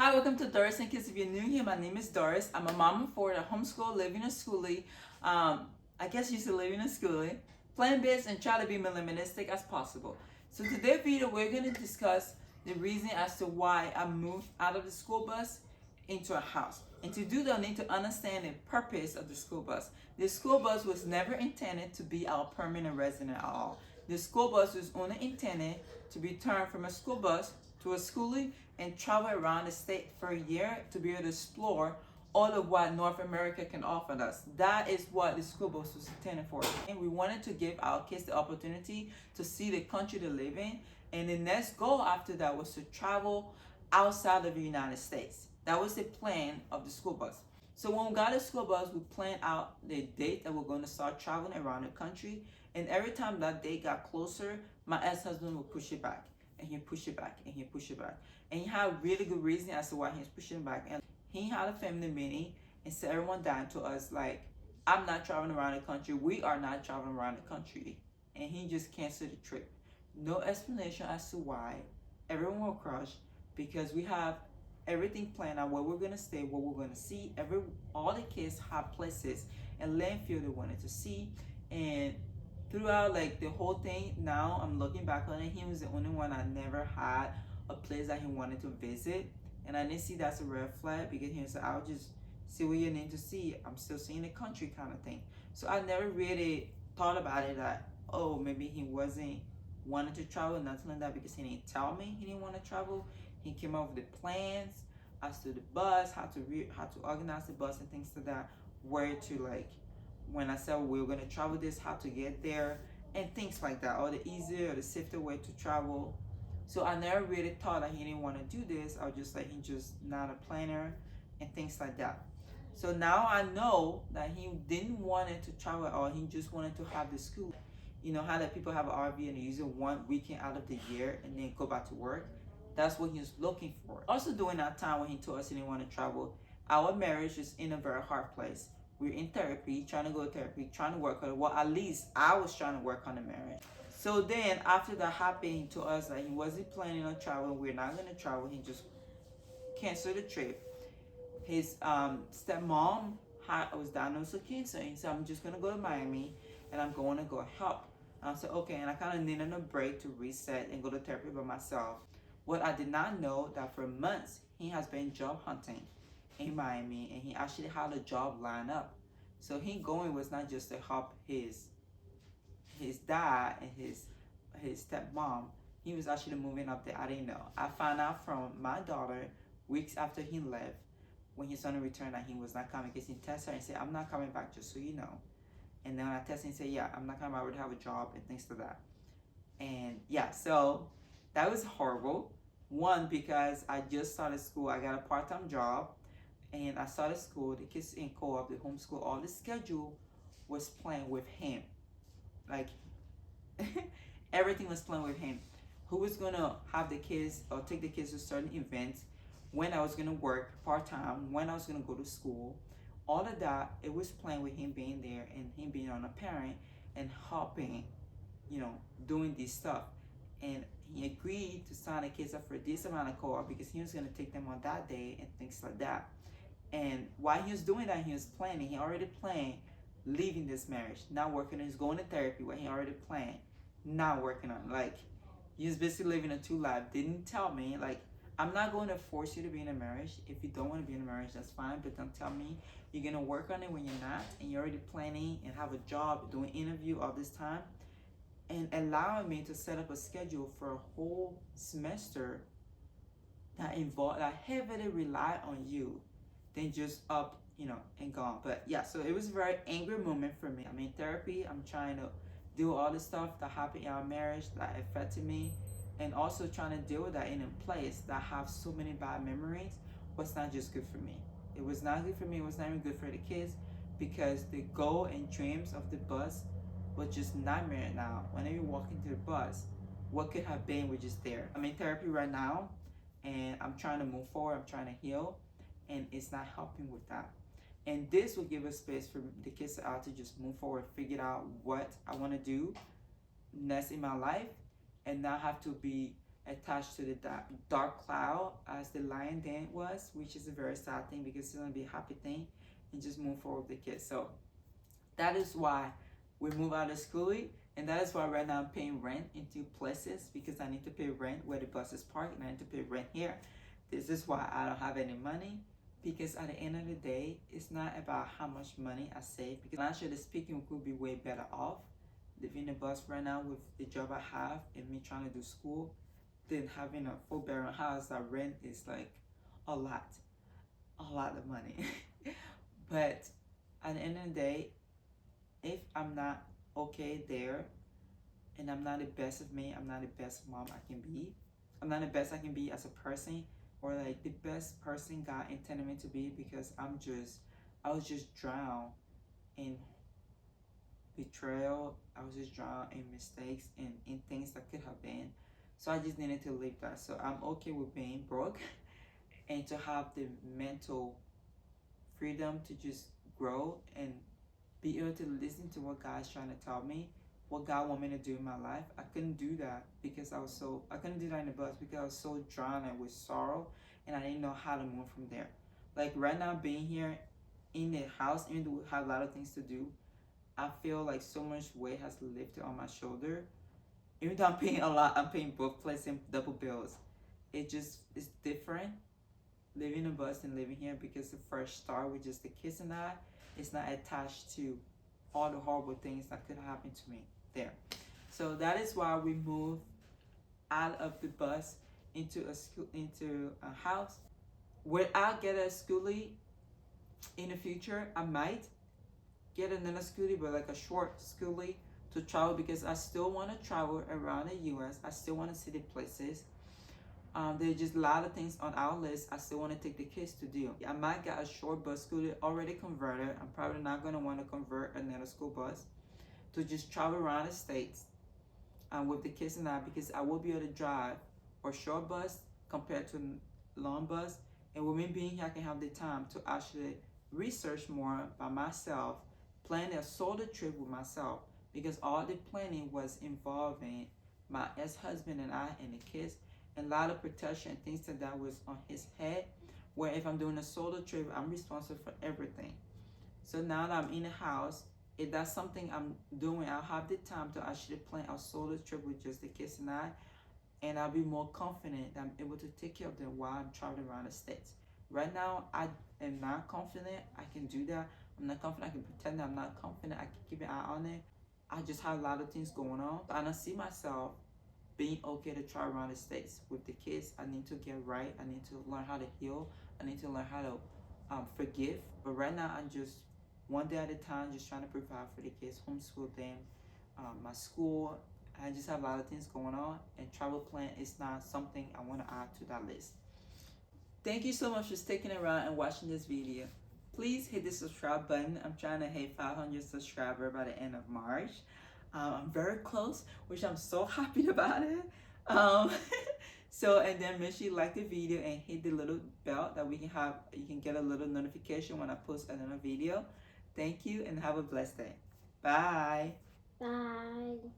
Hi, welcome to Doris and Kids. If you're new here, my name is Doris. I'm a mom of four, a homeschool, living in Skoolie. I guess you should live in a Skoolie, plant-based, and try to be minimalistic as possible. So today's video, we're going to discuss the reason as to why I moved out of the school bus into a house. And to do that, I need to understand the purpose of the school bus. The school bus was never intended to be our permanent resident at all. The school bus was only intended to be turned from a school bus to a schoolie and travel around the state for a year to be able to explore all of what North America can offer us. That is what the school bus was intended for. And we wanted to give our kids the opportunity to see the country they live in. And the next goal after that was to travel outside of the United States. That was the plan of the school bus. So when we got a school bus, we planned out the date that we're going to start traveling around the country. And every time that date got closer, my ex-husband would push it back. And he'd push it back, and he'd push it back. And he had a really good reason as to why he was pushing it back. And he had a family meeting and said everyone down to us, like, I'm not traveling around the country. We are not traveling around the country. And he just canceled the trip. No explanation as to why. Everyone will crush because we have everything planned out, where we're gonna stay, what we're gonna see. All the kids have places and landfill they wanted to see. And throughout like the whole thing, now I'm looking back on it, he was the only one I never had a place that he wanted to visit. And I didn't see that's a red flag because he was like, I'll just see what you need to see. I'm still seeing the country kind of thing. So I never really thought about it that, oh, maybe he wasn't wanting to travel, nothing like that, because he didn't tell me he didn't want to travel. He came up with the plans as to the bus, how to organize the bus and things like that, where to like, when I said we were going to travel this, how to get there, and things like that, or the easier or the safer way to travel. So I never really thought that he didn't want to do this. I was just like, he's just not a planner and things like that. So now I know that he didn't want it to travel at all. He just wanted to have the school. You know how that people have an RV and they use it one weekend out of the year and then go back to work? That's what he was looking for. Also during that time when he told us he didn't want to travel, our marriage is in a very hard place. We're in therapy, trying to go to therapy, trying to work on it. Well, at least I was trying to work on the marriage. So then after that happened, he told us that he wasn't planning on traveling. We're not going to travel. He just canceled the trip. His stepmom was diagnosed with cancer. He said, I'm just going to go to Miami and I'm going to go help. And I said, okay. And I kind of needed a break to reset and go to therapy by myself. What I did not know that for months, he has been job hunting in Miami, and he actually had a job lined up. So he going was not just to help his dad and his stepmom. He was actually moving up there. I didn't know. I found out from my daughter weeks after he left, when his son returned, that he was not coming, because he texted her and said, I'm not coming back, just so you know. And then when I texted him and said, yeah, I'm not coming back, I would have a job and things like that. And yeah, so that was horrible. One, because I just started school. I got a part-time job and I started school. The kids in co-op, the homeschool, all the schedule was planned with him. Like everything was planned with him. Who was gonna have the kids or take the kids to certain events, when I was gonna work part-time, when I was gonna go to school. All of that, it was planned with him being there and him being on a parent and helping, doing this stuff. And he agreed to sign the kids up for this amount of co-op because he was going to take them on that day and things like that. And while he was doing that, he was planning. He already planned leaving this marriage, not working on. He's going to therapy, what he already planned, not working on. Like, he was basically living a two life. Didn't tell me, like, I'm not going to force you to be in a marriage. If you don't want to be in a marriage, that's fine. But don't tell me you're going to work on it when you're not, and you're already planning and have a job, doing interview all this time, and allowing me to set up a schedule for a whole semester that heavily rely on you, than just up, and gone. But yeah, so it was a very angry moment for me. I'm in therapy. I'm trying to do all the stuff that happened in our marriage that affected me, and also trying to deal with that in a place that have so many bad memories was not just good for me. It was not good for me. It was not even good for the kids, because the goal and dreams of the bus was just nightmare now. Whenever you walk into the bus, what could have been was just there. I'm in therapy right now, and I'm trying to move forward. I'm trying to heal, and it's not helping with that. And this will give us space for the kids out to just move forward, figure out what I want to do next in my life, and not have to be attached to the dark cloud as the lion then was, which is a very sad thing because it's gonna be a happy thing, and just move forward with the kids. So that is why we move out of Skoolie, and that is why right now I'm paying rent in 2 places because I need to pay rent where the bus is parked and I need to pay rent here. This is why I don't have any money, because at the end of the day, it's not about how much money I save, because financially speaking, we could be way better off living in a bus right now with the job I have and me trying to do school than having a 4-bedroom house that rent is like a lot of money. But at the end of the day, if I'm not okay there and I'm not the best of me, I'm not the best mom I can be, I'm not the best I can be as a person, or like the best person God intended me to be, because I was just drowned in betrayal, I was just drowned in mistakes and in things that could have been. So I just needed to leave that. So I'm okay with being broke and to have the mental freedom to just grow and be able to listen to what God's trying to tell me, what God want me to do in my life. I couldn't do that because I couldn't do that in the bus because I was so drowned with sorrow and I didn't know how to move from there. Like right now, being here in the house, even though we have a lot of things to do, I feel like so much weight has lifted on my shoulder. Even though I'm paying a lot, I'm paying both places and double bills. It's different living in a bus and living here because the first start with just the kids and I, it's not attached to all the horrible things that could happen to me there. So that is why we moved out of the bus into a house. Will I get a Skoolie in the future? I might get another Skoolie, but like a short Skoolie to travel, because I still want to travel around the U.S. I still want to see the places. There's just a lot of things on our list I still want to take the kids to do. I might get a short bus Skoolie already converted. I'm probably not going to want to convert another school bus to just travel around the States with the kids and I, because I will be able to drive a short bus compared to a long bus. And with me being here, I can have the time to actually research more by myself, plan a solo trip with myself, because all the planning was involving my ex-husband and I and the kids, and a lot of protection, things that was on his head, where if I'm doing a solo trip, I'm responsible for everything. So now that I'm in the house, if that's something I'm doing, I'll have the time to actually plan a solo trip with just the kids and I'll be more confident that I'm able to take care of them while I'm traveling around the States. Right now, I am not confident I can do that. I'm not confident I can pretend that I'm not confident I can keep an eye on it. I just have a lot of things going on. And I see myself being okay to try around the States with the kids. I need to get right. I need to learn how to heal. I need to learn how to forgive. But right now, I'm just one day at a time, just trying to provide for the kids, homeschool them, my school. I just have a lot of things going on, and travel plan is not something I want to add to that list. Thank you so much for sticking around and watching this video. Please hit the subscribe button. I'm trying to hit 500 subscribers by the end of March. I'm very close, which I'm so happy about it. And then make sure you like the video and hit the little bell that you can get a little notification when I post another video. Thank you and have a blessed day. Bye. Bye.